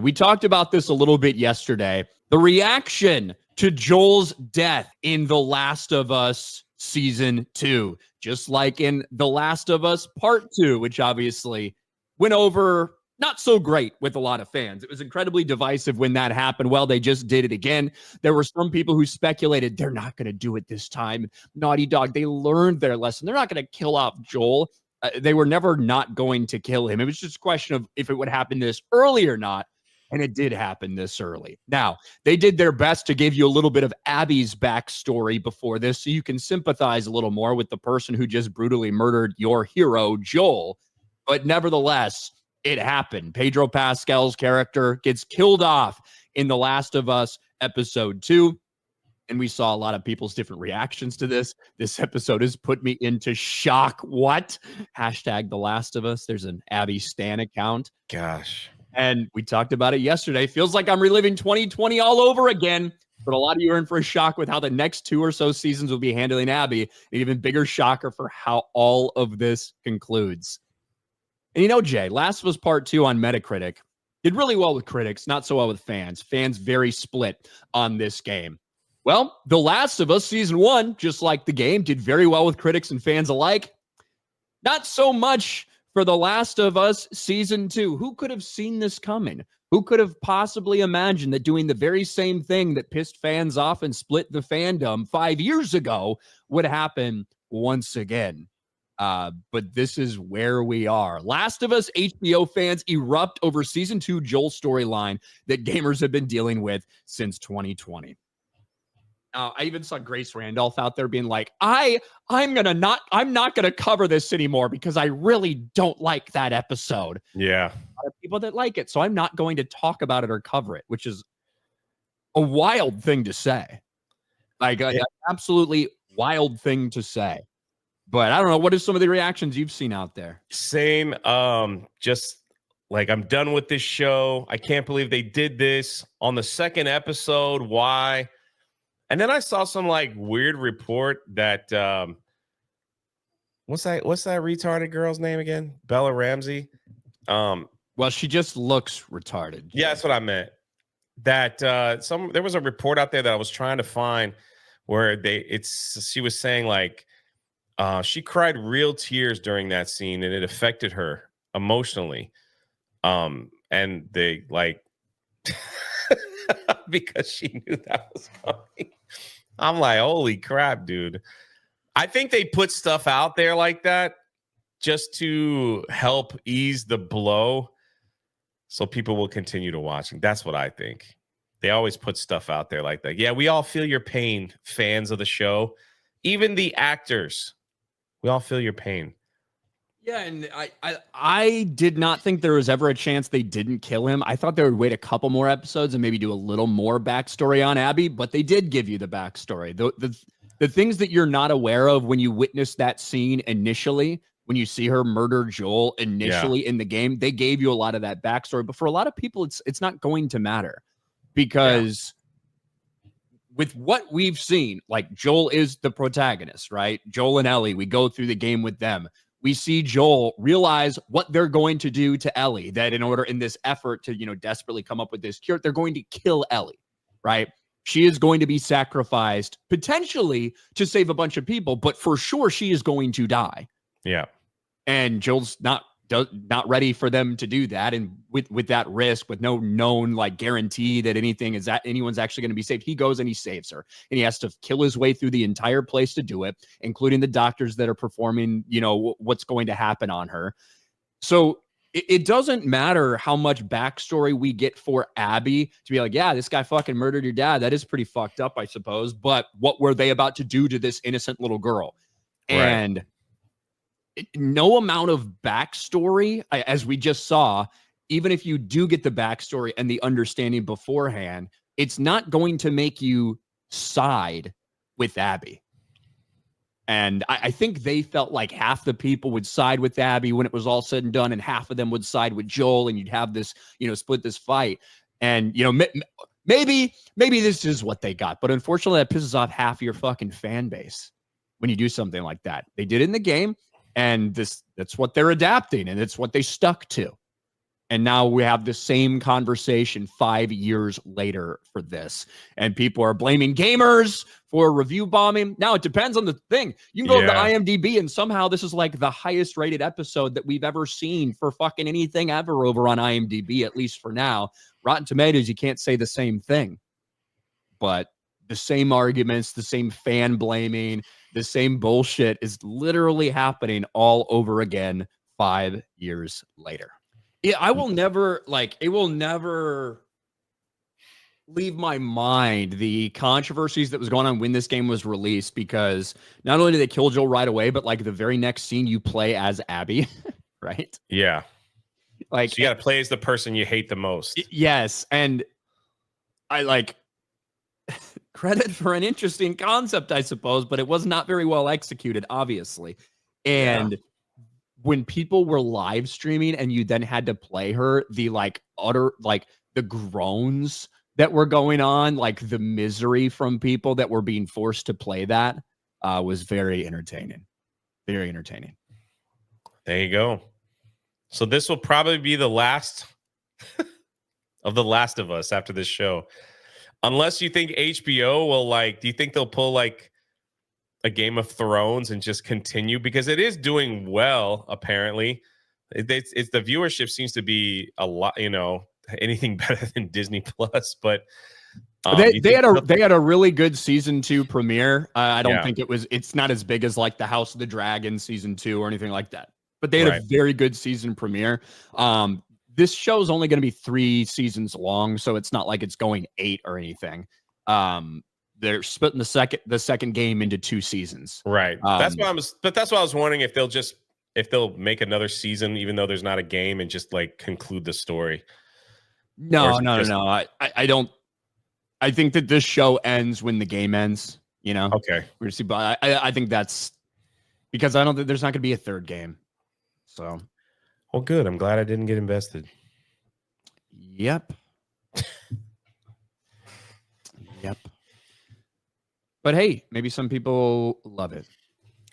We talked about this a little bit yesterday. The reaction to Joel's death in The Last of Us Season 2, just like in The Last of Us Part 2, which obviously went over not so great with a lot of fans. It was incredibly divisive when that happened. Well, they just did it again. There were some people who speculated they're not going to do it this time. Naughty Dog, they learned their lesson. They're not going to kill off Joel. They were never not going to kill him. It was just a question of if it would happen this early or not. And it did happen this early. Now, they did their best to give you a little bit of Abby's backstory before this so you can sympathize a little more with the person who just brutally murdered your hero, Joel. But nevertheless, it happened. Pedro Pascal's character gets killed off in The Last of Us Episode 2. And we saw a lot of people's different reactions to this. This episode has put me into shock. What? Hashtag The Last of Us. There's an Abby Stan account. Gosh. And we talked about it yesterday. Feels like I'm reliving 2020 all over again. But a lot of you are in for a shock with how the next 2 or so seasons will be handling Abby. An even bigger shocker for how all of this concludes. And you know, Jay, Last of Us Part 2 on Metacritic did really well with critics, not so well with fans. Fans very split on this game. Well, The Last of Us Season 1, just like the game, did very well with critics and fans alike. Not so much for The Last of Us Season 2. Who could have seen this coming? Who could have possibly imagined that doing the very same thing that pissed fans off and split the fandom 5 years ago would happen once again? But this is where we are. Last of Us HBO fans erupt over Season 2 Joel storyline that gamers have been dealing with since 2020. I even saw Grace Randolph out there being like, I'm not gonna cover this anymore because I really don't like that episode. Yeah. A lot of people that like it, so I'm not going to talk about it or cover it, which is a wild thing to say. Like an absolutely wild thing to say. But I don't know, what are some of the reactions you've seen out there? Same. Just like, I'm done with this show. I can't believe they did this on the second episode. Why? And then I saw some like weird report that what's that retarded girl's name again? Bella Ramsey. Well, she just looks retarded. Yeah, that's what I meant. That there was a report out there that I was trying to find where she was saying like she cried real tears during that scene and it affected her emotionally. And they like because she knew that was coming. I'm like, holy crap, dude. I think they put stuff out there like that just to help ease the blow so people will continue to watch. That's what I think. They always put stuff out there like that. Yeah, we all feel your pain, fans of the show. Even the actors, we all feel your pain. Yeah, and I did not think there was ever a chance they didn't kill him. I thought they would wait a couple more episodes and maybe do a little more backstory on Abby, but they did give you the backstory. The things that you're not aware of when you witness that scene initially, when you see her murder Joel initially in the game, they gave you a lot of that backstory. But for a lot of people, it's not going to matter because with what we've seen, like Joel is the protagonist, right? Joel and Ellie, we go through the game with them. We see Joel realize what they're going to do to Ellie, that in this effort to, desperately come up with this cure, they're going to kill Ellie, right? She is going to be sacrificed potentially to save a bunch of people, but for sure she is going to die. Yeah. And Joel's not ready for them to do that. And with that risk, with no known like guarantee that anyone's actually going to be saved, he goes and he saves her. And he has to kill his way through the entire place to do it, including the doctors that are performing, what's going to happen on her. So it doesn't matter how much backstory we get for Abby to be like, yeah, this guy fucking murdered your dad. That is pretty fucked up, I suppose. But what were they about to do to this innocent little girl? Right. And no amount of backstory, as we just saw, even if you do get the backstory and the understanding beforehand, it's not going to make you side with Abby. And I think they felt like half the people would side with Abby when it was all said and done, and half of them would side with Joel, and you'd have this, split this fight. And, maybe this is what they got. But unfortunately, that pisses off half your fucking fan base when you do something like that. They did it in the game. And that's what they're adapting, and it's what they stuck to. And now we have the same conversation 5 years later for this. And people are blaming gamers for review bombing. Now, it depends on the thing. You can go to the IMDb, and somehow this is like the highest rated episode that we've ever seen for fucking anything ever over on IMDb, at least for now. Rotten Tomatoes, you can't say the same thing. But the same arguments, the same fan blaming, the same bullshit is literally happening all over again 5 years later. Yeah, I will never, like, it will never leave my mind the controversies that was going on when this game was released, because not only did they kill Joel right away, but like the very next scene you play as Abby, right? Yeah. Like, so you got to play as the person you hate the most. Yes. And I like credit for an interesting concept, I suppose, but it was not very well executed, obviously. And when people were live streaming and you then had to play her, the like utter, like the groans that were going on, like the misery from people that were being forced to play that was very entertaining. Very entertaining. There you go. So this will probably be the last of The Last of Us after this show. Unless you think HBO will, like, do you think they'll pull like a Game of Thrones and just continue? Because it is doing well, apparently. It's the viewership seems to be a lot, you know, anything better than Disney Plus. But they had a really good season 2 premiere. I don't think it's not as big as like the House of the Dragon season 2 or anything like that. But they had a very good season premiere. This show is only going to be 3 seasons long, so it's not like it's going 8 or anything. They're splitting the second game into 2 seasons. Right. That's why I was wondering if they'll make another season, even though there's not a game, and just like conclude the story. No. I don't. I think that this show ends when the game ends. You know. Okay. We're gonna see, but I think that's because I don't think there's not going to be a third game. So. Well, good. I'm glad I didn't get invested. Yep. Yep. But hey, maybe some people love it.